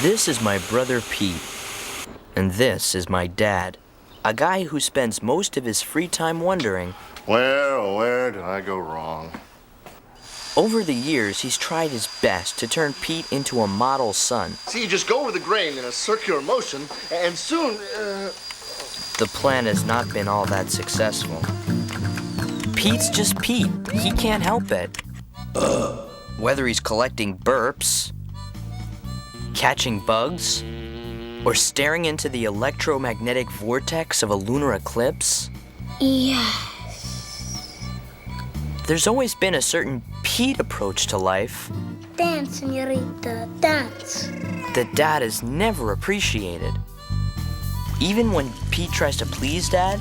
This is my brother Pete, and this is my dad, a guy who spends most of his free time wondering, where did I go wrong? Over the years, he's tried his best to turn Pete into a model son. See, you just go over the grain in a circular motion, and soon, The plan has not been all that successful. Pete's just Pete. He can't help it. Whether he's collecting burps, catching bugs, or staring into the electromagnetic vortex of a lunar eclipse, Yes. there's always been a certain Pete approach to life Dance, señorita, dance. that Dad has never appreciated. Even when Pete tries to please Dad,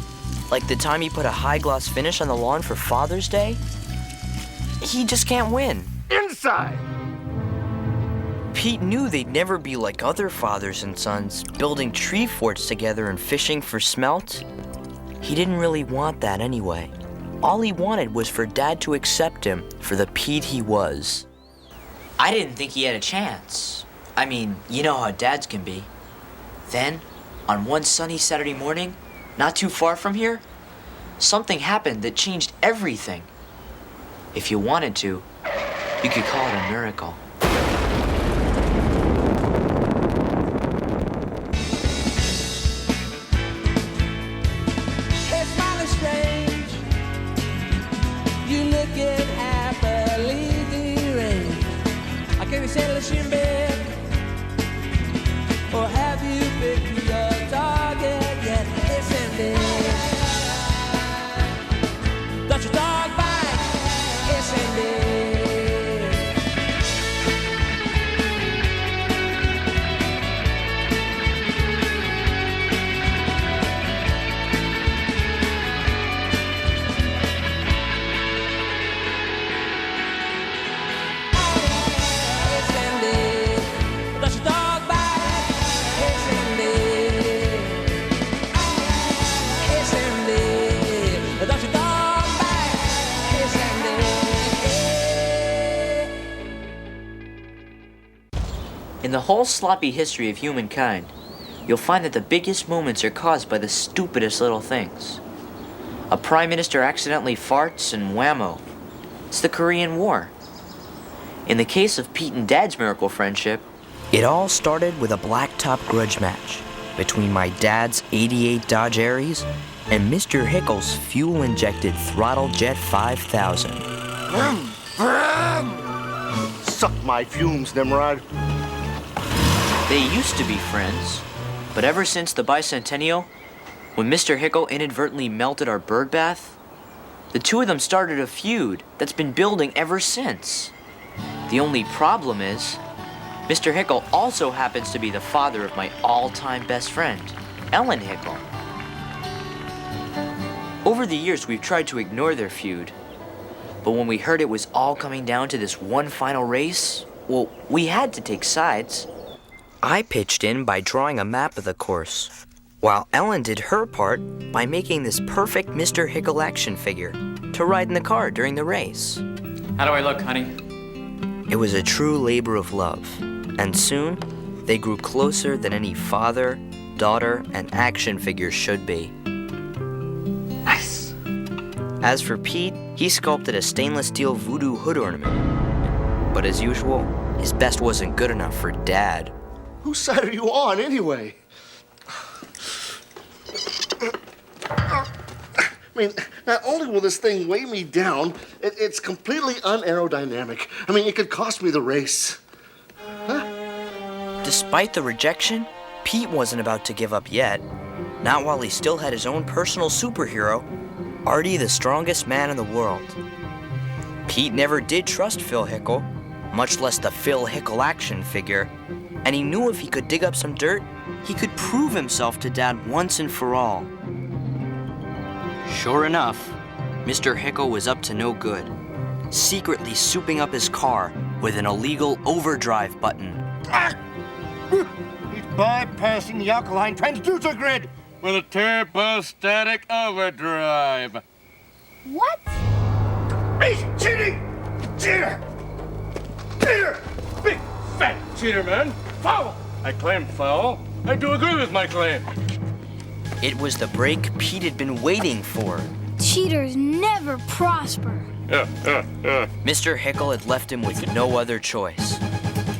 like the time he put a high-gloss finish on the lawn for Father's Day, he just can't win. inside! Pete knew they'd never be like other fathers and sons, building tree forts together and fishing for smelt. He didn't really want that anyway. All he wanted was for Dad to accept him for the Pete he was. I didn't think he had a chance. I mean, you know how dads can be. Then, on one sunny Saturday morning, not too far from here, something happened that changed everything. If you wanted to, you could call it a miracle. It's mighty strange. You looking happily deranged. I can't be saying let's in bed. Or have you picked your target yet? It's ended. Got your dog bite. It's ended. It's ended. Got your dog bite. It's ended. It's ended. Got your dog bite. It's ended. In the whole sloppy history of humankind, you'll find that the biggest moments are caused by the stupidest little things. A prime minister accidentally farts and whammo. It's the Korean War. In the case of Pete and Dad's miracle friendship, It all started with a blacktop grudge match between my dad's '88 Dodge Aries and Mr. Hickle's fuel-injected Throttle Jet 5000. Suck my fumes, Nimrod. they used to be friends. But ever since the bicentennial, when Mr. Hickle inadvertently melted our bird bath, the two of them started a feud that's been building ever since. The only problem is, Mr. Hickle also happens to be the father of my all-time best friend, Ellen Hickle. Over the years, we've tried to ignore their feud, but when we heard it was all coming down to this one final race, well, we had to take sides. I pitched in by drawing a map of the course, while Ellen did her part by making this perfect Mr. Hickle action figure to ride in the car during the race. How do I look, honey? It was a true labor of love, and soon they grew closer than any father, daughter, and action figure should be. Nice. As for Pete, he sculpted a stainless steel voodoo hood ornament. But as usual, his best wasn't good enough for Dad. Whose side are you on, anyway? I mean, not only will this thing weigh me down, it's completely unaerodynamic. I mean, it could cost me the race. Despite the rejection, Pete wasn't about to give up yet. Not while he still had his own personal superhero, Artie, the strongest man in the world. Pete never did trust Phil Hickle, much less the Phil Hickle action figure, and he knew if he could dig up some dirt, he could prove himself to Dad once and for all. Sure enough, Mr. Hickle was up to no good, secretly souping up his car with an illegal overdrive button. He's bypassing the alkaline transducer grid with a turbostatic overdrive. What? He's cheating! Cheater! Cheater! Big fat cheater, man! Foul! I claim foul. I do agree with my claim. It was the break Pete had been waiting for. Cheaters never prosper. Mr. Hickle had left him with no other choice.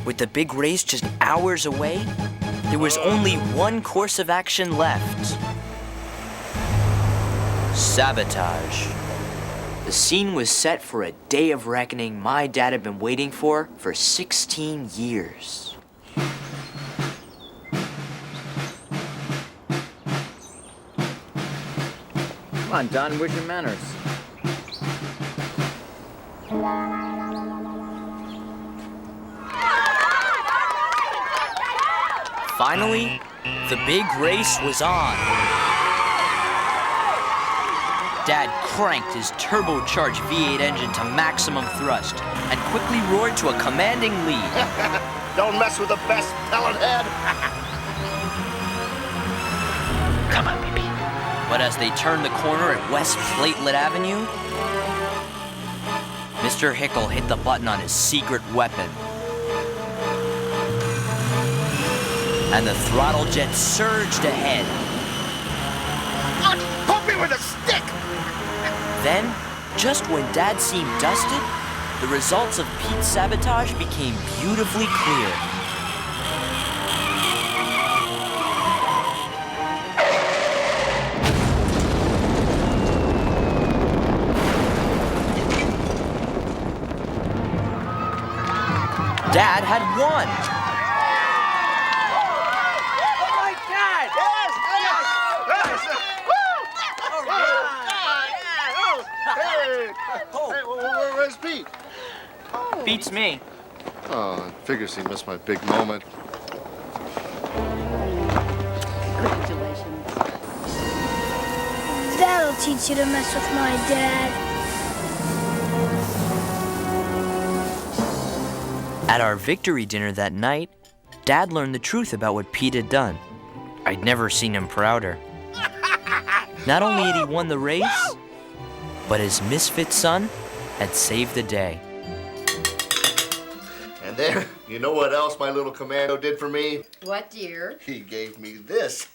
With the big race just hours away, there was only one course of action left. Sabotage. The scene was set for a day of reckoning my dad had been waiting for 16 years. Come on, Don, where's your manners? Finally, the big race was on. Dad cranked his turbocharged V8 engine to maximum thrust and quickly roared to a commanding lead. Don't mess with the best, pellet head. Come on, baby. But as they turned the corner at West Platelet Avenue, Mr. Hickle hit the button on his secret weapon. And the throttle jet surged ahead. Poke me with a stick! Then, just when Dad seemed dusted, the results of Pete's sabotage became beautifully clear. Dad had won! Hey, where's Pete? Beats me. Oh, I figures he missed my big moment. Congratulations. That'll teach you to mess with my dad. At our victory dinner that night, Dad learned the truth about what Pete had done. I'd never seen him prouder. Not only had he won the race, but his misfit son had saved the day. And there, you know what else my little commando did for me? What, dear? He gave me this.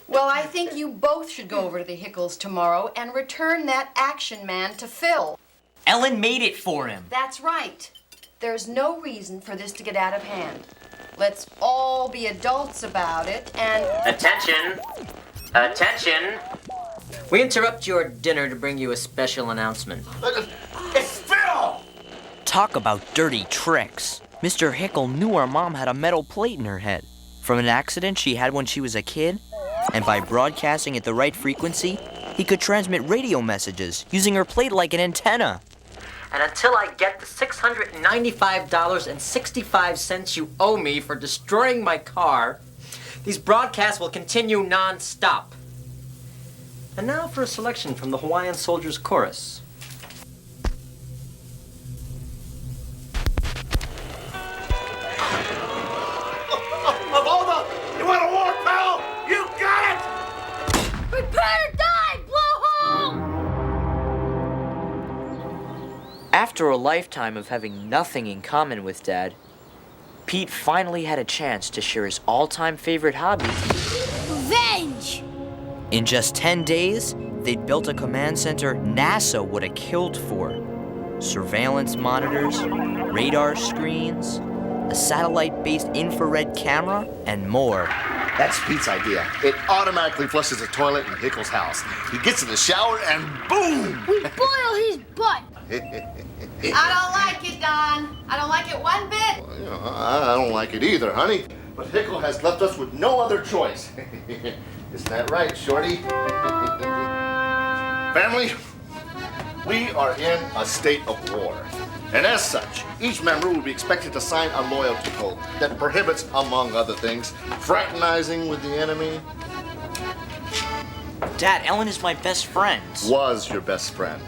Well, I think you both should go over to the Hickles tomorrow and return that Action Man to Phil. Ellen made it for him. That's right. There's no reason for this to get out of hand. Let's all be adults about it and... Attention! Attention! We interrupt your dinner to bring you a special announcement. It's Phil! Talk about dirty tricks. Mr. Hickle knew our mom had a metal plate in her head from an accident she had when she was a kid, and by broadcasting at the right frequency, he could transmit radio messages using her plate like an antenna. And until I get the $695.65 you owe me for destroying my car, these broadcasts will continue non-stop. And now for a selection from the Hawaiian Soldiers Chorus. Avoda, you want a war, pal? You got it! Prepare to die, blowhole! After a lifetime of having nothing in common with Dad, Pete finally had a chance to share his all-time favorite hobby. Revenge! In just 10 days, they'd built a command center NASA would have killed for. Surveillance monitors, radar screens, a satellite-based infrared camera, and more. That's Pete's idea. It automatically flushes the toilet in Hickle's house. He gets in the shower and boom! We boil his butt! I don't like it, Don. I don't like it one bit. You know, I don't like it either, honey. But Hickle has left us with no other choice. Isn't that right, Shorty? Family, we are in a state of war. And as such, each member will be expected to sign a loyalty code that prohibits, among other things, fraternizing with the enemy. Dad, Ellen is my best friend. Was your best friend.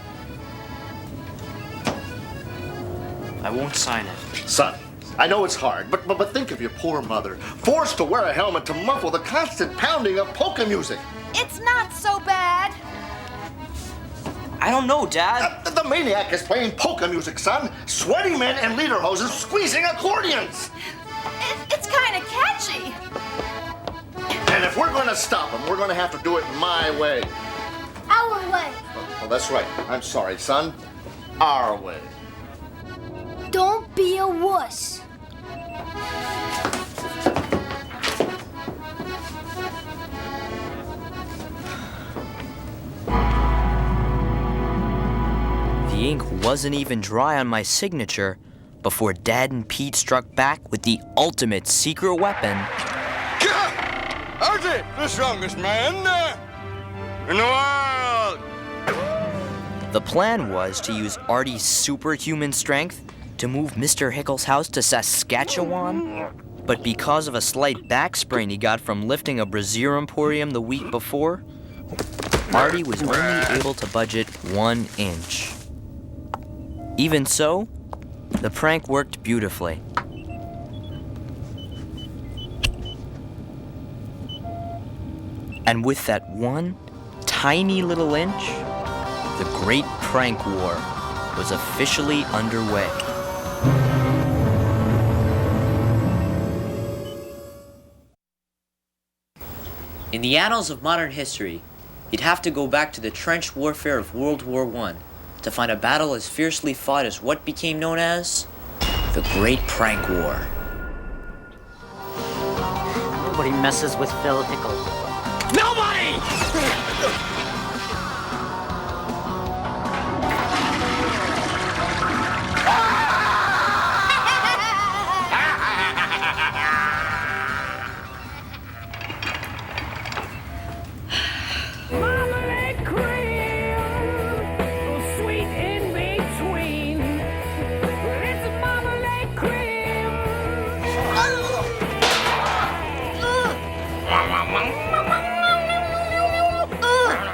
I won't sign it. Son, I know it's hard, but think of your poor mother, forced to wear a helmet to muffle the constant pounding of polka music. It's not so bad. I don't know, Dad. The maniac is playing polka music, son. Sweaty men and lederhosen squeezing accordions. And if we're going to stop him, we're going to have to do it my way. Our way. Oh, that's right. I'm sorry, son. Our way. Don't be a wuss. The ink wasn't even dry on my signature before Dad and Pete struck back with the ultimate secret weapon. Archie, the strongest man in the world. The plan was to use Artie's superhuman strength to move Mr. Hickle's house to Saskatchewan. But because of a slight back sprain he got from lifting a Brazier Emporium the week before, Artie was only able to budget 1 inch. Even so, the prank worked beautifully. And with that one tiny little inch, the great prank war was officially underway. In the annals of modern history, you'd have to go back to the trench warfare of World War I to find a battle as fiercely fought as what became known as the Great Prank War. Nobody messes with Phil Hickle. Nobody! Marmalade cream, sweet in between. It's a marmalade cream.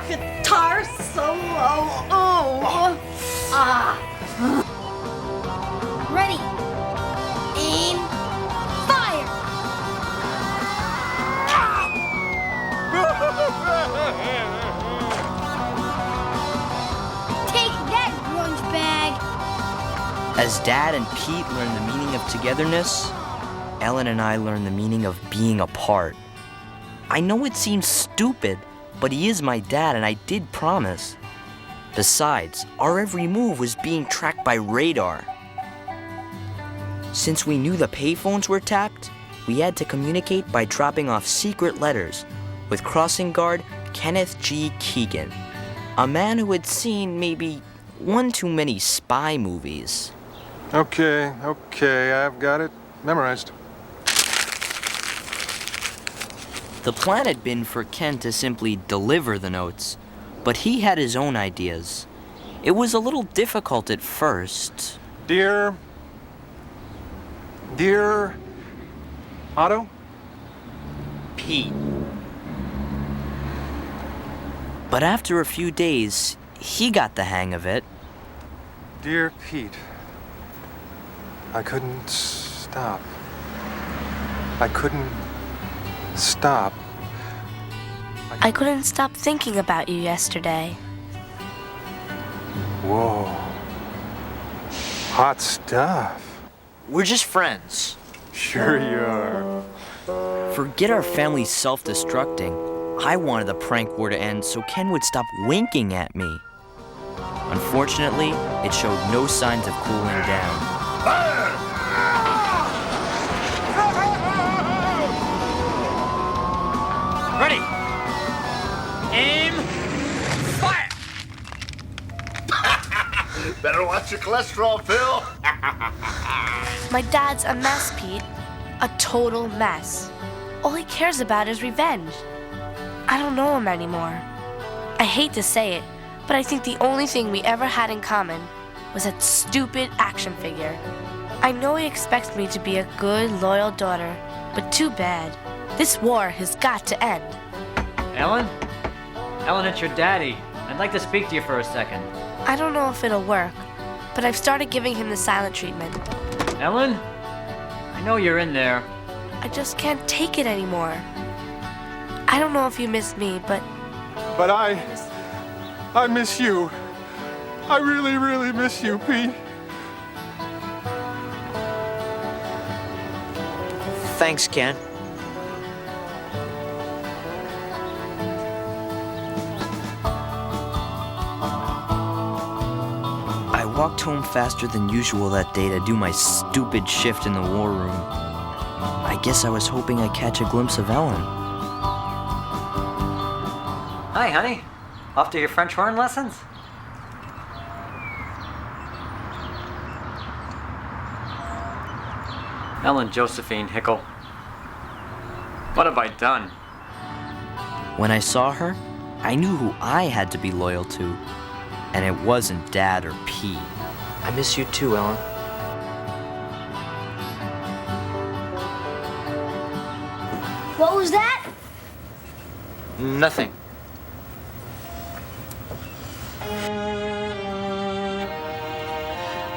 Guitar solo. Oh. Ready. Aim. Fire. Take that, grunge bag. As Dad and Pete learned the meaning of togetherness, Ellen and I learned the meaning of being apart. I know it seems stupid, but he is my dad and I did promise. Besides, our every move was being tracked by radar. Since we knew the payphones were tapped, we had to communicate by dropping off secret letters with crossing guard Kenneth G. Keegan, a man who had seen maybe one too many spy movies. Okay, I've got it memorized. The plan had been for Ken to simply deliver the notes, but he had his own ideas. It was a little difficult at first. Dear Otto? Pete. But after a few days, he got the hang of it. Dear Pete, I couldn't stop. I couldn't stop thinking about you yesterday. Whoa. Hot stuff. We're just friends. Sure you are. Forget our family self-destructing. I wanted the prank war to end so Ken would stop winking at me. Unfortunately, it showed no signs of cooling down. Ready. Aim. Fire. Better watch your cholesterol, Phil. My dad's a mess, Pete. A total mess. All he cares about is revenge. I don't know him anymore. I hate to say it, but I think the only thing we ever had in common was that stupid action figure. I know he expects me to be a good, loyal daughter, but too bad. This war has got to end. Ellen? Ellen, it's your daddy. I'd like to speak to you for a second. I don't know if it'll work, but I've started giving him the silent treatment. Ellen? I know you're in there. I just can't take it anymore. I don't know if you miss me, but I miss you. I really, really miss you, Pete. Thanks, Ken. walked home faster than usual that day to do my stupid shift in the war room. I guess I was hoping I'd catch a glimpse of Ellen. Hi, honey. Off to your French horn lessons? Ellen Josephine Hickel. What have I done? When I saw her, I knew who I had to be loyal to, and it wasn't Dad or Pete. I miss you too, Ellen. What was that? Nothing.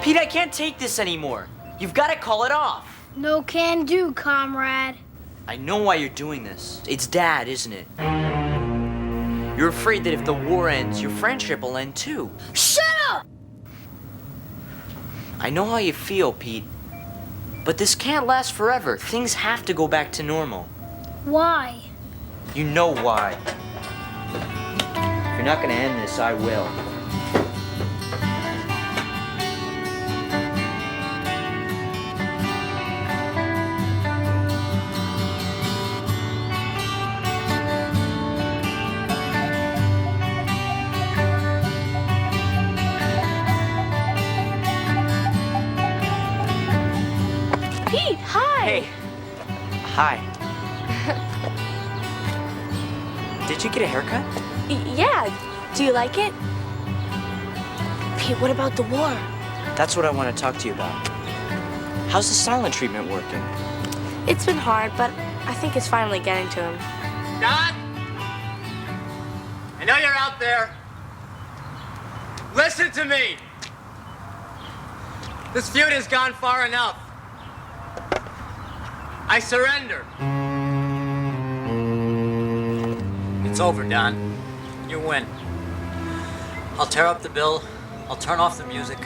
Pete, I can't take this anymore. You've got to call it off. No can do, comrade. I know why you're doing this. It's Dad, isn't it? You're afraid that if the war ends, your friendship will end too. Shut up! I know how you feel, Pete. But this can't last forever. Things have to go back to normal. Why? You know why. If you're not gonna end this, I will. Pete, hi! Hey. Hi. Did you get a haircut? Yeah, do you like it? Pete, what about the war? That's what I want to talk to you about. How's the silent treatment working? It's been hard, but I think it's finally getting to him. Don? I know you're out there. Listen to me. This feud has gone far enough. I surrender. It's over, Don. You win. I'll tear up the bill. I'll turn off the music.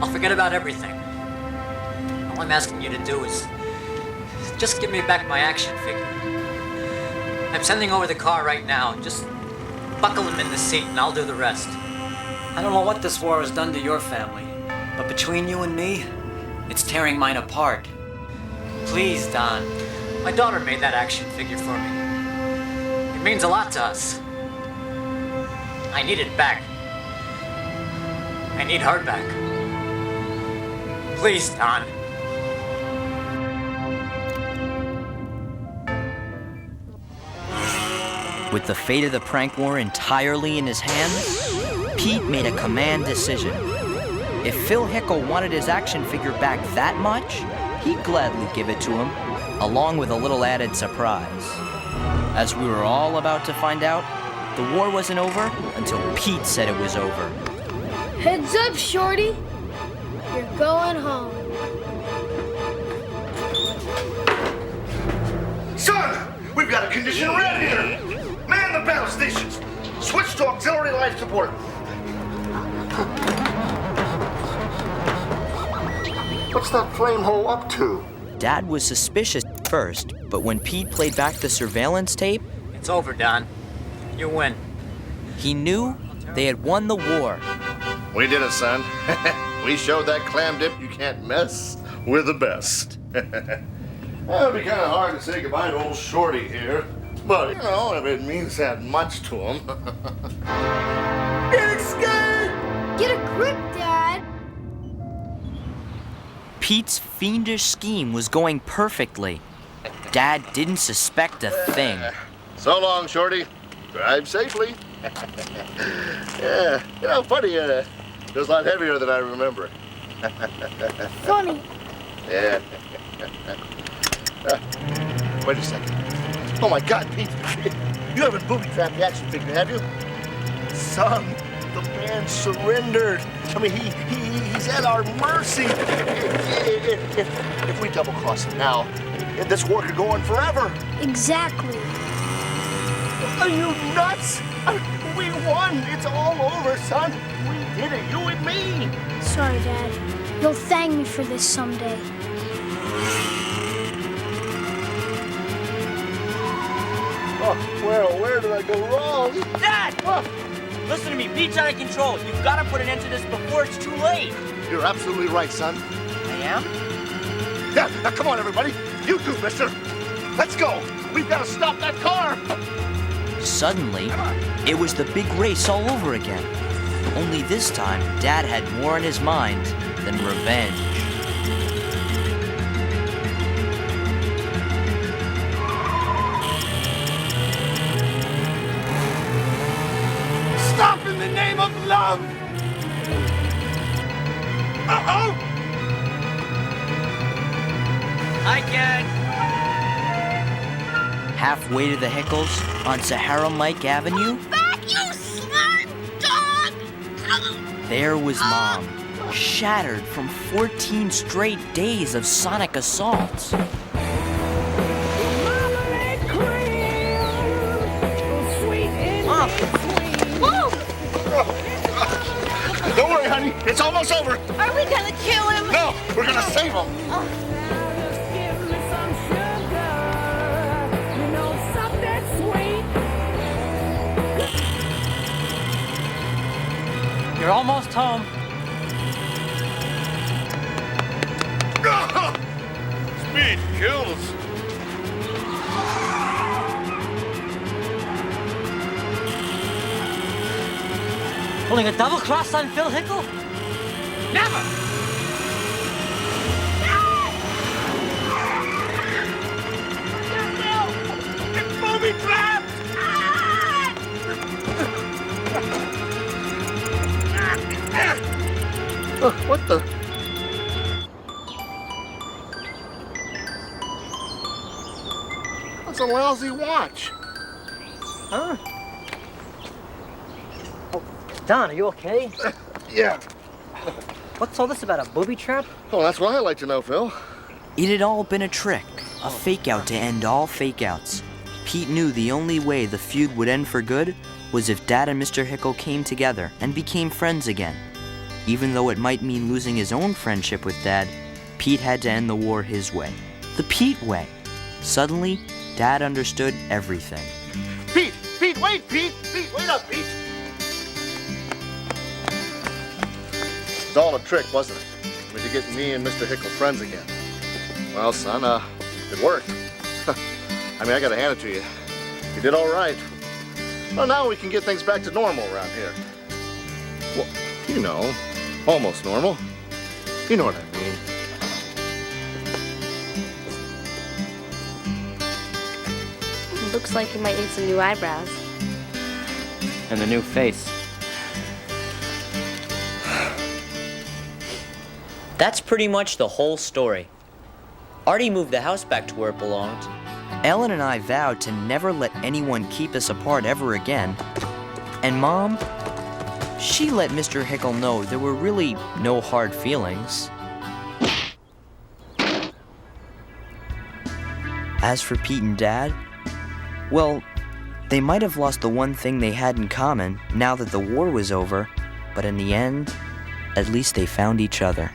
I'll forget about everything. All I'm asking you to do is just give me back my action figure. I'm sending over the car right now. Just buckle him in the seat and I'll do the rest. I don't know what this war has done to your family, but between you and me, it's tearing mine apart. Please, Don. My daughter made that action figure for me. It means a lot to us. I need it back. I need her back. Please, Don. With the fate of the prank war entirely in his hands, Pete made a command decision. If Phil Hickel wanted his action figure back that much, he'd gladly give it to him, along with a little added surprise. As we were all about to find out, the war wasn't over until Pete said it was over. Heads up, Shorty. You're going home. Son, we've got a condition red here. Man the battle stations. Switch to auxiliary life support. What's that flame hole up to? Dad was suspicious at first, but when Pete played back the surveillance tape, It's over, Don. You win. he knew they had won the war. We did it, son. We showed that clam dip you can't mess with the best. Well, it'd be kind of hard to say goodbye to old Shorty here. But, you know, if it means that much to him. Get scared! Get a grip, Dad. Pete's fiendish scheme was going perfectly. Dad didn't suspect a thing. So long, Shorty. Drive safely. Yeah, you know, funny, it was a lot heavier than I remember. Funny. Yeah. Wait a second. Oh my God, Pete. You haven't booby-trapped the action figure, have you? Son, the man surrendered. I mean, he's at our mercy. If we double-cross him now, this war could go on forever. Exactly. Are you nuts? We won. It's all over, son. We did it, you and me. Sorry, Dad. You'll thank me for this someday. Oh, well, where did I go wrong? Dad! Oh. Listen to me. Pete's out of control. You've got to put an end to this before it's too late. You're absolutely right, son. I am? Yeah, now come on, everybody. You too, mister. Let's go. We've got to stop that car. Suddenly, it was the big race all over again. Only this time, Dad had more on his mind than revenge. Stop in the name of love! Uh-oh! I can. Halfway to the Hickles on Sahara Mike Avenue, Back, you smart dog! there was Mom, shattered from 14 straight days of sonic assaults. Whoa! Don't worry, honey. It's almost over. Are we gonna kill him? No, we're going to save him. You're almost home. Speed kills. Pulling a double cross on Phil Hickle? Never! It's booby trapped! What the? That's a lousy watch. Huh? Don, are you okay? Yeah. What's all this about, a booby trap? Oh, that's what I'd like to know, Phil. It had all been a trick, a fake-out to end all fake-outs. Pete knew the only way the feud would end for good was if Dad and Mr. Hickle came together and became friends again. Even though it might mean losing his own friendship with Dad, Pete had to end the war his way. The Pete way. Suddenly, Dad understood everything. Pete! Pete, wait, Pete! Pete, wait up, Pete! It's all a trick, wasn't it? I mean, to get me and Mr. Hickle friends again. Well, son, it worked. I mean, I gotta hand it to you. You did all right. Well, now we can get things back to normal around here. Well, you know, almost normal. You know what I mean. Looks like you might need some new eyebrows. And the new face. That's pretty much the whole story. Artie moved the house back to where it belonged. Ellen and I vowed to never let anyone keep us apart ever again. And Mom, she let Mr. Hickle know there were really no hard feelings. As for Pete and Dad, well, they might have lost the one thing they had in common now that the war was over, but in the end, at least they found each other.